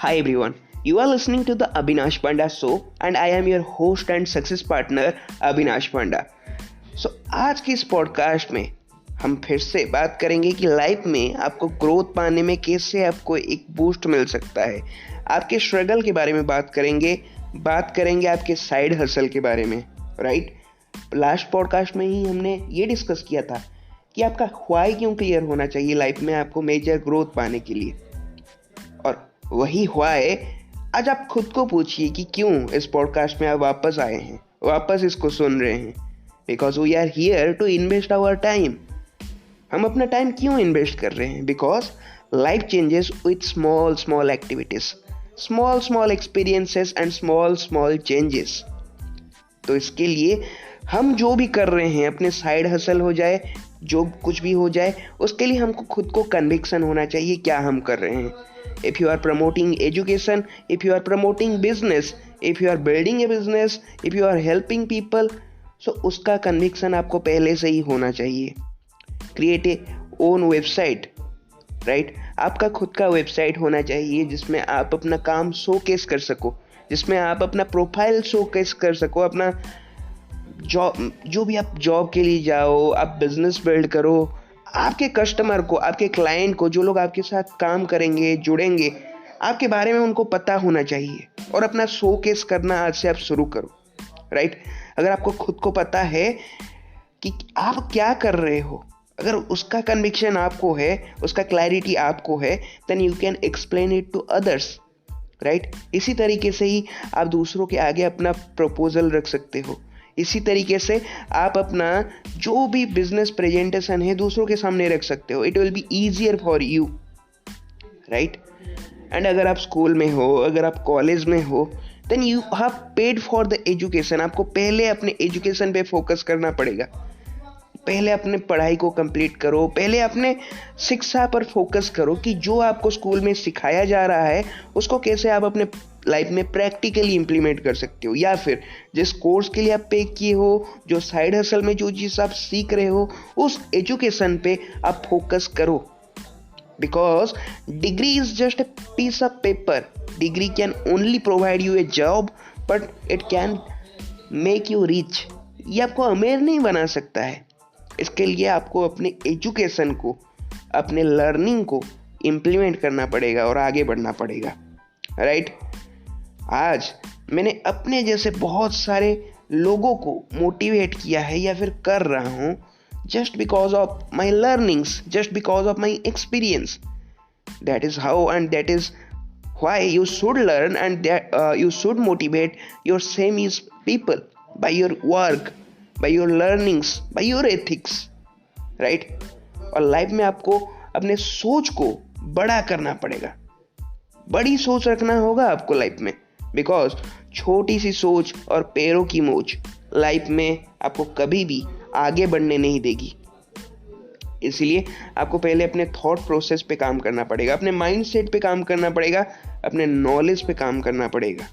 Hi everyone, you are listening to the Abhinash Panda show and I am your host and success partner Abhinash Panda. आज की इस podcast में हम फिर से बात करेंगे कि लाइफ में आपको ग्रोथ पाने में कैसे आपको एक बूस्ट मिल सकता है. आपके स्ट्रगल के बारे में बात करेंगे आपके साइड हसल के बारे में. राइट, लास्ट पॉडकास्ट में ही हमने ये डिस्कस किया था कि आपका व्हाई क्यों क्लियर होना चाहिए लाइफ में आपको मेजर ग्रोथ पाने के लिए. और वही व्हाई आज आप खुद को पूछिए कि क्यों इस पॉडकास्ट में आप वापस आए हैं, वापस इसको सुन रहे हैं. Because we are here to invest our time. हम अपना टाइम क्यों इन्वेस्ट कर रहे हैं? Because life changes with small activities, small experiences and small changes. तो इसके लिए हम जो भी कर रहे हैं, अपने साइड हसल हो जाए, जो कुछ भी हो जाए, उसके लिए हमको खुद को कन्विक्शन होना चाहिए क्या हम कर रहे हैं. If you are promoting education, if you are promoting business, if you are building a business, if you are helping people, so उसका conviction आपको पहले से ही होना चाहिए. Create a own website, right? आपका खुद का वेबसाइट होना चाहिए जिसमें आप अपना काम शोकेस कर सको, जिसमें आप अपना प्रोफाइल शोकेस कर सको, अपना जॉब, जो भी आप जॉब के लिए जाओ, आप बिजनेस बिल्ड करो, आपके कस्टमर को, आपके क्लाइंट को, जो लोग आपके साथ काम करेंगे, जुड़ेंगे, आपके बारे में उनको पता होना चाहिए. और अपना शोकेस करना आज से आप शुरू करो. राइट, अगर आपको खुद को पता है कि आप क्या कर रहे हो, अगर उसका कन्विक्शन आपको है, उसका क्लैरिटी आपको है, then you can explain it to others. Right, इसी तरीके से ही आप दूसरों के आगे अपना प्रपोजल रख सकते हो. इसी तरीके से आप अपना जो भी बिजनेस प्रेजेंटेशन है दूसरों के सामने रख सकते हो. It will be easier for you. Right, and अगर आप स्कूल में हो, अगर आप कॉलेज में हो, then you have paid for the education. आपको पहले अपने एजुकेशन पे फोकस करना पड़ेगा. पहले अपने पढ़ाई को कंप्लीट करो, पहले अपने शिक्षा पर फोकस करो कि जो आपको स्कूल में सिखाया जा रहा है उसको कैसे आप अपने लाइफ में प्रैक्टिकली इम्प्लीमेंट कर सकते हो. या फिर जिस कोर्स के लिए आप पे किए हो, जो साइड हसल में जो चीज़ आप सीख रहे हो, उस एजुकेशन पे आप फोकस करो. Because degree is just a piece of paper. Degree can only provide you a job, but it can make you rich. ये आपको अमीर नहीं बना सकता है. इसके लिए आपको अपने एजुकेशन को, अपने लर्निंग को इम्प्लीमेंट करना पड़ेगा और आगे बढ़ना पड़ेगा. राइट, आज मैंने अपने जैसे बहुत सारे लोगों को मोटिवेट किया है या फिर कर रहा हूँ just because of my learnings, just because of my experience. That is how and that is why you should learn and that you should motivate your same is people by your work, by your learnings, by your ethics. Right? और life में आपको अपने सोच को बड़ा करना पड़ेगा. बड़ी सोच रखना होगा आपको लाइफ में. बिकॉज छोटी सी सोच और पैरों की मोच लाइफ में आपको कभी भी आगे बढ़ने नहीं देगी. इसलिए आपको पहले अपने थॉट प्रोसेस पे काम करना पड़ेगा, अपने माइंडसेट पे काम करना पड़ेगा, अपने नॉलेज पे काम करना पड़ेगा.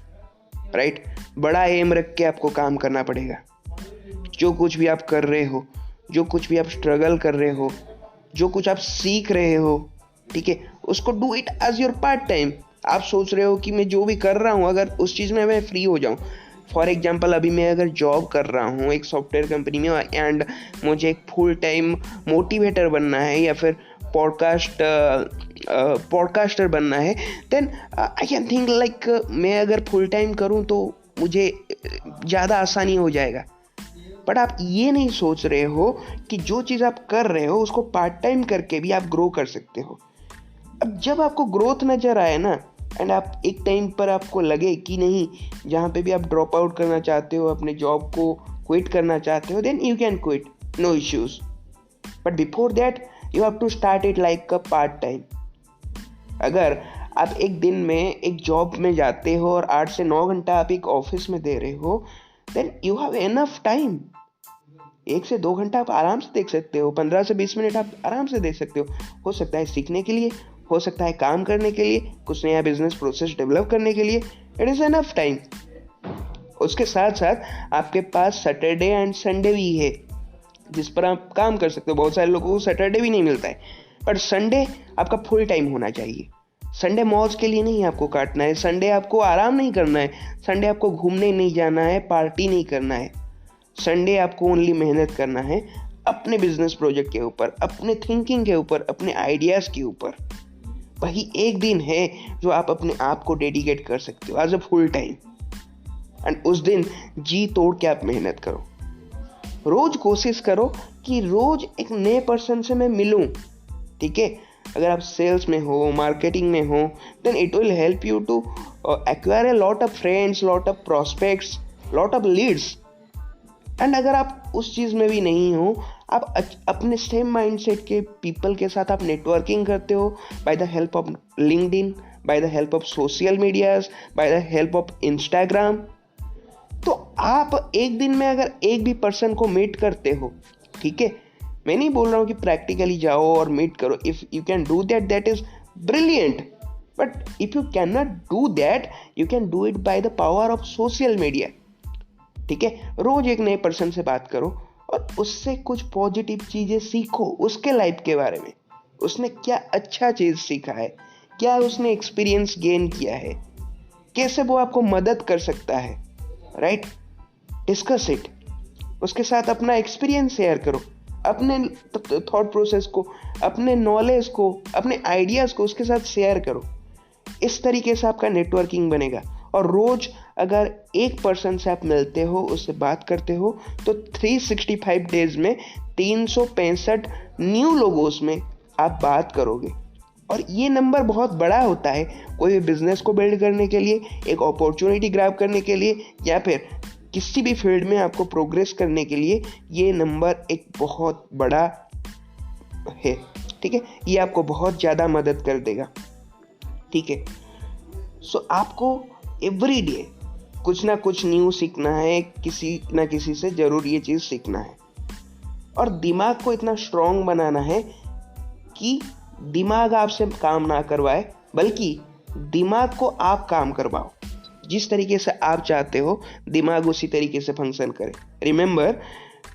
राइट, बड़ा एम रख के आपको काम करना पड़ेगा. जो कुछ भी आप कर रहे हो, जो कुछ भी आप स्ट्रगल कर रहे हो, जो कुछ आप सीख रहे हो, ठीक है, उसको do it as your part time. आप सोच रहे हो कि मैं जो भी कर रहा हूँ अगर उस चीज़ में मैं फ्री हो जाऊँ. फॉर एग्जांपल, अभी मैं अगर जॉब कर रहा हूँ एक सॉफ्टवेयर कंपनी में एंड मुझे एक फुल टाइम मोटिवेटर बनना है या फिर पॉडकास्टर बनना है, then I can think like मैं अगर फुल टाइम करूँ तो मुझे ज़्यादा आसानी हो जाएगा. बट आप ये नहीं सोच रहे हो कि जो चीज़ आप कर रहे हो उसको पार्ट टाइम करके भी आप ग्रो कर सकते हो. अब जब आपको ग्रोथ नज़र आए ना, एंड आप एक टाइम पर आपको लगे कि नहीं, जहाँ पे भी आप ड्रॉप आउट करना चाहते हो, अपने जॉब को क्विट करना चाहते हो, then you can quit, no issues. But before that you have to start it like a part time. अगर आप एक दिन में एक जॉब में जाते हो और 8 से 9 घंटा आप एक ऑफिस में दे रहे हो, then you have enough time. 1 से 2 घंटा आप आराम से देख सकते हो, 15 से 20 मिनट आप आराम से दे सकते हो सकता है सीखने के लिए, हो सकता है काम करने के लिए, कुछ नया बिजनेस प्रोसेस डेवलप करने के लिए. It is enough time. उसके साथ साथ आपके पास सैटरडे एंड संडे भी है जिस पर आप काम कर सकते हो. बहुत सारे लोगों को सैटरडे भी नहीं मिलता है, पर संडे आपका फुल टाइम होना चाहिए. संडे मौज के लिए नहीं आपको काटना है, संडे आपको आराम नहीं करना है, संडे आपको घूमने नहीं जाना है, पार्टी नहीं करना है। संडे आपको ओनली मेहनत करना है अपने बिजनेस प्रोजेक्ट के ऊपर, अपने थिंकिंग के ऊपर, अपने आइडियाज़ के ऊपर। वही एक दिन है जो आप अपने आप को डेडिकेट कर सकते हो as a full time, and उस दिन जी तोड़ के आप मेहनत करो। रोज कोशिश करो कि रोज एक नए पर्सन से मैं मिलूं, ठीक है। अगर आप सेल्स में हो, मार्केटिंग में हो, then it will help you to acquire a lot of friends, lot of prospects, lot of leads. And अगर आप उस चीज़ में भी नहीं हो, आप अपने सेम माइंडसेट के पीपल के साथ आप नेटवर्किंग करते हो by the help of LinkedIn, by the help of social medias, by the help of Instagram, तो आप एक दिन में अगर एक भी पर्सन को मीट करते हो, ठीक है, मैं नहीं बोल रहा हूँ कि प्रैक्टिकली जाओ और मीट करो, if you can do that that is brilliant, but if you can not do that you can do it by the power of social media, ठीक है। रोज एक नए पर्सन से बात करो और उससे कुछ पॉजिटिव चीजें सीखो, उसके लाइफ के बारे में, उसने क्या अच्छा चीज सीखा है, क्या उसने एक्सपीरियंस गेन किया है, कैसे वो आपको मदद कर सकता है, राइट। डिस्कस इट, उसके साथ अपना एक्सपीरियंस शेयर करो, अपने थॉट प्रोसेस को, अपने नॉलेज को, अपने आइडियाज़ को उसके साथ शेयर करो। इस तरीके से आपका नेटवर्किंग बनेगा। और रोज अगर एक पर्सन से आप मिलते हो, उससे बात करते हो, तो 365 डेज में 365 न्यू लोगों में आप बात करोगे। और ये नंबर बहुत बड़ा होता है कोई बिजनेस को बिल्ड करने के लिए, एक अपॉर्चुनिटी ग्रैब करने के लिए, या फिर किसी भी फील्ड में आपको प्रोग्रेस करने के लिए ये नंबर एक बहुत बड़ा है, ठीक है। ये आपको बहुत ज़्यादा मदद कर देगा, ठीक है। सो आपको एवरी डे कुछ ना कुछ न्यू सीखना है, किसी ना किसी से ज़रूर ये चीज़ सीखना है। और दिमाग को इतना स्ट्रॉन्ग बनाना है कि दिमाग आपसे काम ना करवाए, बल्कि दिमाग को आप काम करवाओ। जिस तरीके से आप चाहते हो दिमाग उसी तरीके से फंक्शन करे। रिमेंबर,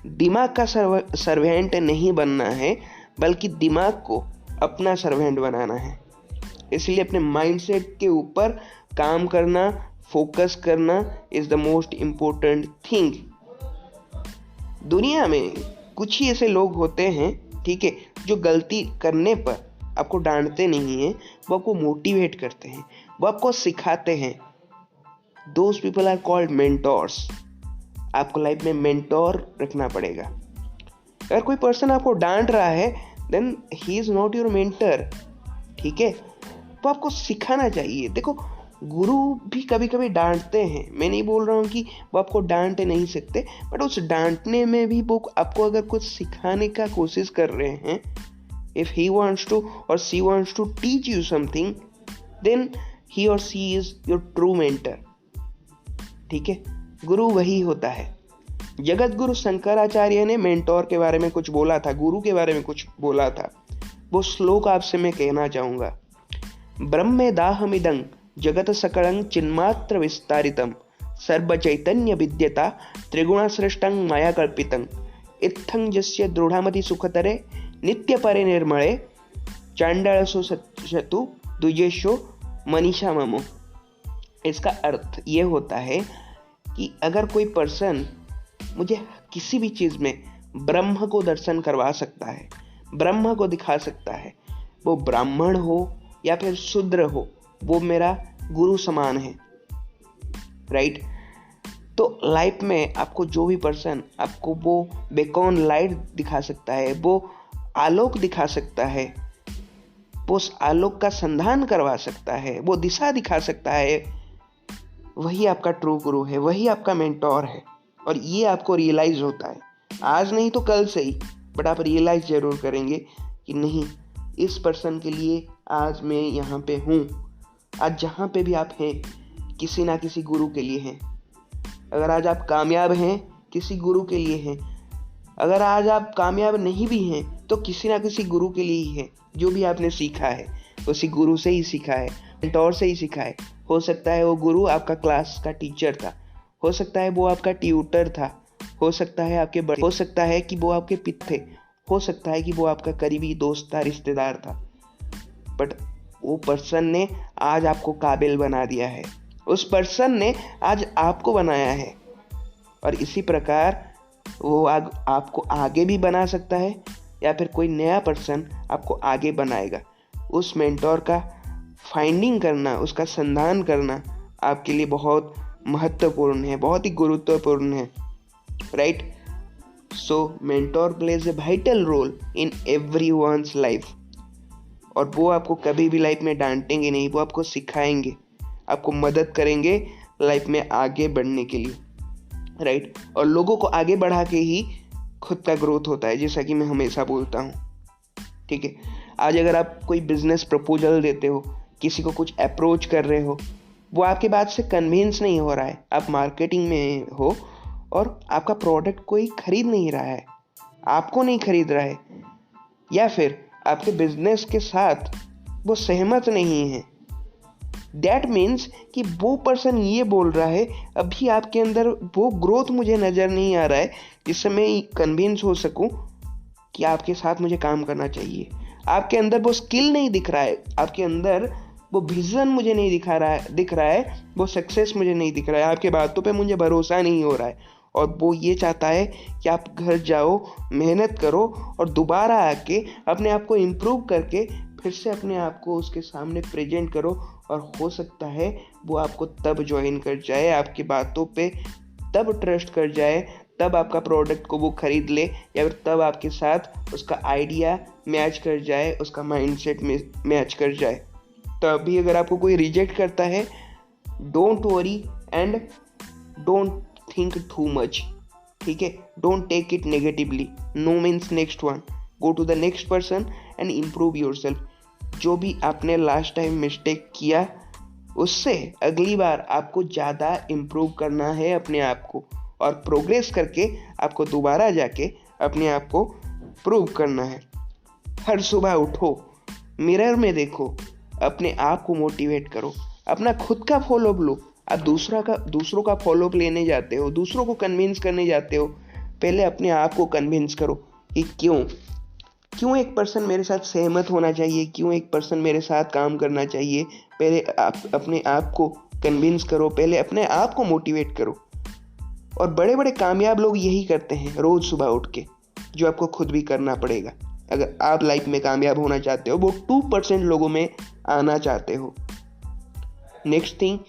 दिमाग का सर्वेंट नहीं बनना है, बल्कि दिमाग को अपना सर्वेंट बनाना है। इसलिए अपने माइंडसेट के ऊपर काम करना, फोकस करना is the most important thing. दुनिया में कुछ ही ऐसे लोग होते हैं, ठीक है, जो गलती करने पर आपको डांटते नहीं हैं, वो आपको मोटिवेट करते हैं, वो आपको सिखाते हैं। Those people are called mentors. आपको लाइफ में मेंटोर रखना पड़ेगा। अगर कोई पर्सन आपको डांट रहा है, then he is not your mentor, ठीक है। तो आपको सिखाना चाहिए। देखो, गुरु भी कभी कभी डांटते हैं, मैं नहीं बोल रहा हूँ कि वो आपको डांट नहीं सकते, बट उस डांटने में भी वो आपको अगर कुछ सिखाने का कोशिश कर रहे हैं, इफ ही वांट्स टू और she wants to teach you something, then he और she is your true mentor, ठीक है। गुरु वही होता है। जगत गुरु शंकराचार्य ने मेंटोर के बारे में कुछ बोला था, गुरु के बारे में कुछ बोला था। वो श्लोक आपसे मैं कहना चाहूँगा। ब्रह्मेदाहमिदं जगत सकलं चिन्मात्र विस्तारितं सर्व चैतन्य विद्यता त्रिगुण सृष्टं माया कल्पितं इत्थं जस्य दृढ़मति सुखतरे नित्य परे निर्मले चांडालसो शतु द्विजेशो मनीषा ममो। इसका अर्थ ये होता है कि अगर कोई पर्सन मुझे किसी भी चीज़ में ब्रह्म को दर्शन करवा सकता है, ब्रह्म को दिखा सकता है, वो ब्राह्मण हो या फिर शूद्र हो, वो मेरा गुरु समान है, राइट। तो लाइफ में आपको जो भी पर्सन आपको वो बेकॉन लाइट दिखा सकता है, वो आलोक दिखा सकता है, वो उस आलोक का संधान करवा सकता है, वो दिशा दिखा सकता है, वही आपका ट्रू गुरु है, वही आपका मेंटोर है। और ये आपको रियलाइज होता है, आज नहीं तो कल से ही, बट आप रियलाइज जरूर करेंगे कि नहीं, इस पर्सन के लिए आज मैं यहाँ पे हूँ। आज जहाँ पे भी आप हैं, किसी ना किसी गुरु के लिए हैं। अगर आज आप कामयाब हैं, किसी गुरु के लिए हैं। अगर आज आप कामयाब नहीं भी हैं, तो किसी ना किसी गुरु के लिए ही है। जो भी आपने सीखा है उसी गुरु से ही सीखा है, मेंटोर से ही सीखा है। हो सकता है वो गुरु आपका क्लास का टीचर था, हो सकता है वो आपका ट्यूटर था, हो सकता है आपके बड़े, हो सकता है कि वो आपके पिता थे, हो सकता है कि वो आपका करीबी दोस्त था, रिश्तेदार था। बट वो पर्सन ने आज आपको काबिल बना दिया है, उस पर्सन ने आज आपको बनाया है, और इसी प्रकार वो आपको आगे भी बना सकता है, या फिर कोई नया पर्सन आपको आगे बनाएगा। उस मेंटोर का फाइंडिंग करना, उसका संधान करना आपके लिए बहुत महत्वपूर्ण है, बहुत ही गुरुत्वपूर्ण है, right. So mentor plays a vital role in everyone's life, और वो आपको कभी भी लाइफ में डांटेंगे नहीं, वो आपको सिखाएंगे, आपको मदद करेंगे लाइफ में आगे बढ़ने के लिए, राइट। और लोगों को आगे बढ़ा के ही खुद का ग्रोथ होता है, जैसा कि मैं हमेशा बोलता हूँ, ठीक है। आज अगर आप कोई बिजनेस प्रपोजल देते हो, किसी को कुछ अप्रोच कर रहे हो, वो आपके बात से कन्विंस नहीं हो रहा है, आप मार्केटिंग में हो और आपका प्रोडक्ट कोई खरीद नहीं रहा है, आपको नहीं खरीद रहा है, या फिर आपके बिजनेस के साथ वो सहमत नहीं है, दैट मीन्स कि वो पर्सन ये बोल रहा है अभी आपके अंदर वो ग्रोथ मुझे नज़र नहीं आ रहा है जिससे मैं कन्विंस हो सकूं कि आपके साथ मुझे काम करना चाहिए। आपके अंदर वो स्किल नहीं दिख रहा है, आपके अंदर वो विजन मुझे नहीं दिख रहा है, वो सक्सेस मुझे नहीं दिख रहा है, आपके बातों पे मुझे भरोसा नहीं हो रहा है, और वो ये चाहता है कि आप घर जाओ, मेहनत करो और दोबारा आके अपने आप को इम्प्रूव करके फिर से अपने आप को उसके सामने प्रेजेंट करो, और हो सकता है वो आपको तब ज्वाइन कर जाए, आपकी बातों पे तब ट्रस्ट कर जाए, तब आपका प्रोडक्ट को वो खरीद ले, या फिर तब आपके साथ उसका आइडिया मैच कर जाए, उसका माइंडसेट में मैच कर जाए। तो अभी अगर आपको कोई रिजेक्ट करता है, don't worry and don't think too much, ठीक है। Don't take it negatively, no means next one, go to the next person and improve yourself. जो भी आपने लास्ट टाइम मिस्टेक किया, उससे अगली बार आपको ज़्यादा इम्प्रूव करना है अपने आप को, और प्रोग्रेस करके आपको दोबारा जाके अपने आप को प्रूव करना है। हर सुबह उठो, मिरर में देखो, अपने आप को मोटिवेट करो, अपना खुद का फॉलोअप लो। आप दूसरों का फॉलोअप लेने जाते हो, दूसरों को कन्विंस करने जाते हो, पहले अपने आप को कन्विंस करो कि क्यों एक पर्सन मेरे साथ सहमत होना चाहिए, क्यों एक पर्सन मेरे साथ काम करना चाहिए। पहले आप अपने आप को कन्विंस करो, पहले अपने आप को मोटिवेट करो। और बड़े बड़े कामयाब लोग यही करते हैं रोज़ सुबह उठ के, जो आपको खुद भी करना पड़ेगा अगर आप लाइफ में कामयाब होना चाहते हो, वो 2% लोगों में आना चाहते हो। Next thing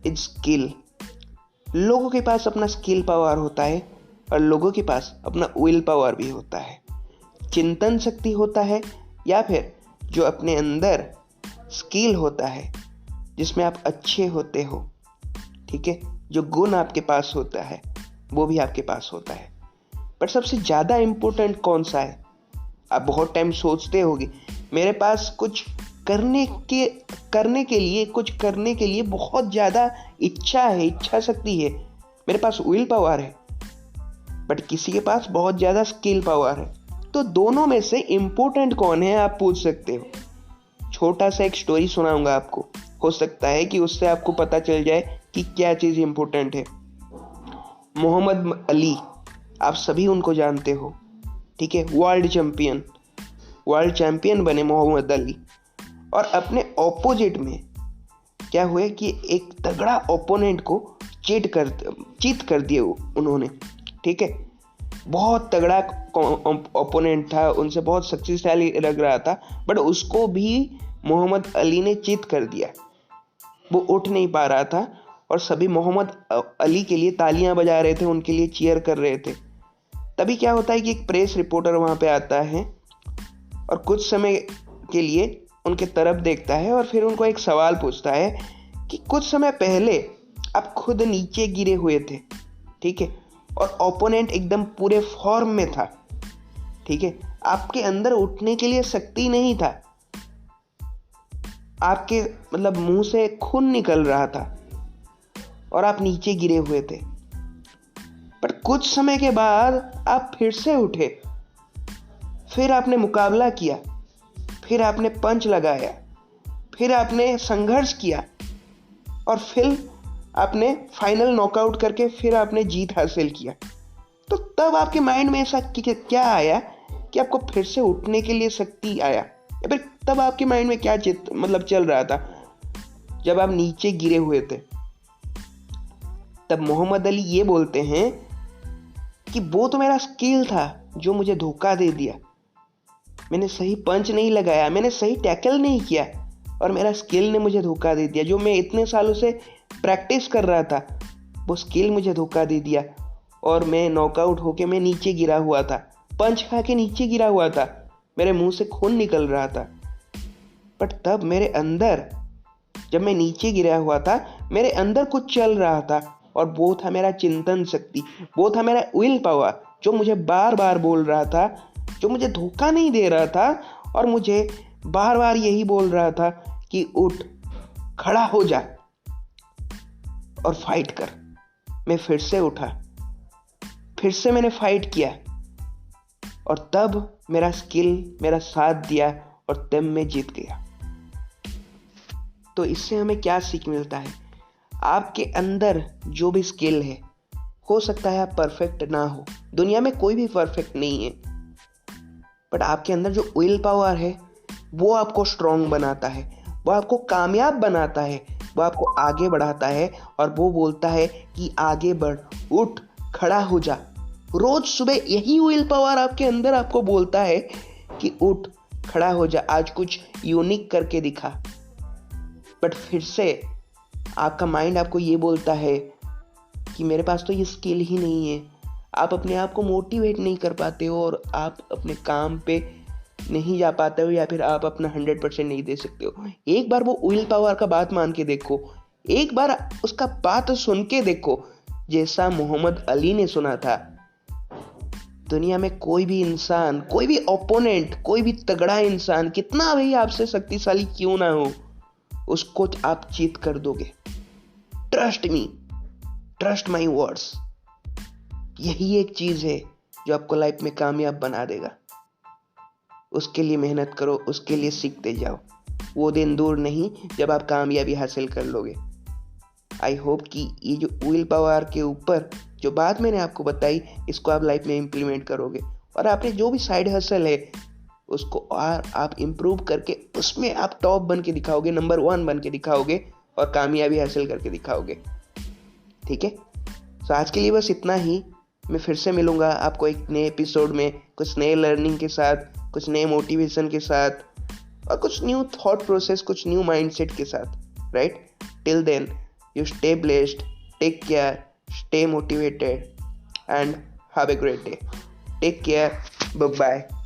is skill. लोगों के पास अपना स्किल पावर होता है, और लोगों के पास अपना विल पावर भी होता है, चिंतन शक्ति होता है, या फिर जो अपने अंदर स्किल होता है जिसमें आप अच्छे होते हो, ठीक है, जो गुण आपके पास होता है वो भी आपके पास होता है। पर सबसे ज़्यादा इम्पोर्टेंट कौन सा है? आप बहुत टाइम सोचते होगे, मेरे पास कुछ करने के लिए बहुत ज़्यादा इच्छा है, इच्छा शक्ति है, मेरे पास विल पावर है, बट किसी के पास बहुत ज़्यादा स्किल पावर है। तो दोनों में से इम्पोर्टेंट कौन है, आप पूछ सकते हो। छोटा सा एक स्टोरी सुनाऊंगा आपको, हो सकता है कि उससे आपको पता चल जाए कि क्या चीज़ इम्पोर्टेंट है। मोहम्मद अली, आप सभी उनको जानते हो, ठीक है, वर्ल्ड चैंपियन बने मोहम्मद अली। और अपने ऑपोजिट में क्या हुआ कि एक तगड़ा ओपोनेंट को चीट कर दिए उन्होंने, ठीक है। बहुत तगड़ा ओपोनेंट था, उनसे बहुत शक्तिशाली लग रहा था, बट उसको भी मोहम्मद अली ने चीट कर दिया। वो उठ नहीं पा रहा था, और सभी मोहम्मद अली के लिए तालियां बजा रहे थे, उनके लिए चीयर कर रहे थे। तभी क्या होता है कि एक प्रेस रिपोर्टर वहाँ पे आता है और कुछ समय के लिए उनके तरफ देखता है, और फिर उनको एक सवाल पूछता है कि कुछ समय पहले आप खुद नीचे गिरे हुए थे, ठीक है, और ओपोनेंट एकदम पूरे फॉर्म में था, ठीक है, आपके अंदर उठने के लिए शक्ति नहीं था, आपके मुंह से खून निकल रहा था और आप नीचे गिरे हुए थे। पर कुछ समय के बाद आप फिर से उठे, फिर आपने मुकाबला किया, फिर आपने पंच लगाया, फिर आपने संघर्ष किया, और फिर आपने फाइनल नॉकआउट करके फिर आपने जीत हासिल किया। तो तब आपके माइंड में ऐसा क्या आया कि आपको फिर से उठने के लिए शक्ति आया, या फिर तब आपके माइंड में क्या मतलब चल रहा था जब आप नीचे गिरे हुए थे? तब मोहम्मद अली ये बोलते हैं कि वो तो मेरा स्किल था जो मुझे धोखा दे दिया। मैंने सही पंच नहीं लगाया, मैंने सही टैकल नहीं किया और मेरा स्किल ने मुझे धोखा दे दिया। जो मैं इतने सालों से प्रैक्टिस कर रहा था वो स्किल मुझे धोखा दे दिया और मैं नॉकआउट होके मैं नीचे गिरा हुआ था, पंच खा के नीचे गिरा हुआ था, मेरे मुंह से खून निकल रहा था। बट तब मेरे अंदर, जब मैं नीचे गिरा हुआ था, मेरे अंदर कुछ चल रहा था और वो था मेरा चिंतन शक्ति, वो था मेरा विल पावर जो मुझे बार बार बोल रहा था, जो मुझे धोखा नहीं दे रहा था और मुझे बार बार यही बोल रहा था कि उठ, खड़ा हो जा और फाइट कर। मैं फिर से उठा, फिर से मैंने फाइट किया और तब मेरा स्किल मेरा साथ दिया और तब मैं जीत गया। तो इससे हमें क्या सीख मिलता है? आपके अंदर जो भी स्किल है, हो सकता है आप परफेक्ट ना हो, दुनिया में कोई भी परफेक्ट नहीं है, बट आपके अंदर जो विल पावर है वो आपको स्ट्रांग बनाता है, वो आपको कामयाब बनाता है, वो आपको आगे बढ़ाता है और वो बोलता है कि आगे बढ़, उठ, खड़ा हो जा। रोज सुबह यही विल पावर आपके अंदर आपको बोलता है कि उठ, खड़ा हो जा, आज कुछ यूनिक करके दिखा। बट फिर से आपका माइंड आपको ये बोलता है कि मेरे पास तो ये स्किल ही नहीं है। आप अपने आप को मोटिवेट नहीं कर पाते हो और आप अपने काम पे नहीं जा पाते हो या फिर आप अपना 100% नहीं दे सकते हो। एक बार वो विल पावर का बात मान के देखो, एक बार उसका बात सुन के देखो जैसा मोहम्मद अली ने सुना था। दुनिया में कोई भी इंसान, कोई भी ओपोनेंट, कोई भी तगड़ा इंसान कितना भी आपसे शक्तिशाली क्यों ना हो, उसको आप जीत कर दोगे। Trust me, trust my words. यही एक चीज है जो आपको लाइफ में कामयाब बना देगा। उसके लिए मेहनत करो, उसके लिए सीखते जाओ। वो दिन दूर नहीं जब आप कामयाबी हासिल कर लोगे। आई होप कि ये जो विल पावर के ऊपर जो बात मैंने आपको बताई, इसको आप लाइफ में इम्प्लीमेंट करोगे और आपने जो भी साइड हसल है उसको और आप इम्प्रूव करके उसमें आप टॉप बन के दिखाओगे, नंबर 1 बन के दिखाओगे और कामयाबी हासिल करके दिखाओगे। ठीक है, तो आज के लिए बस इतना ही। मैं फिर से मिलूंगा आपको एक नए एपिसोड में, कुछ नए लर्निंग के साथ, कुछ नए मोटिवेशन के साथ और कुछ न्यू थॉट प्रोसेस, कुछ न्यू माइंडसेट के साथ। Right, till then you stay blessed, take care, stay motivated and have a great day. Take care, bye bye.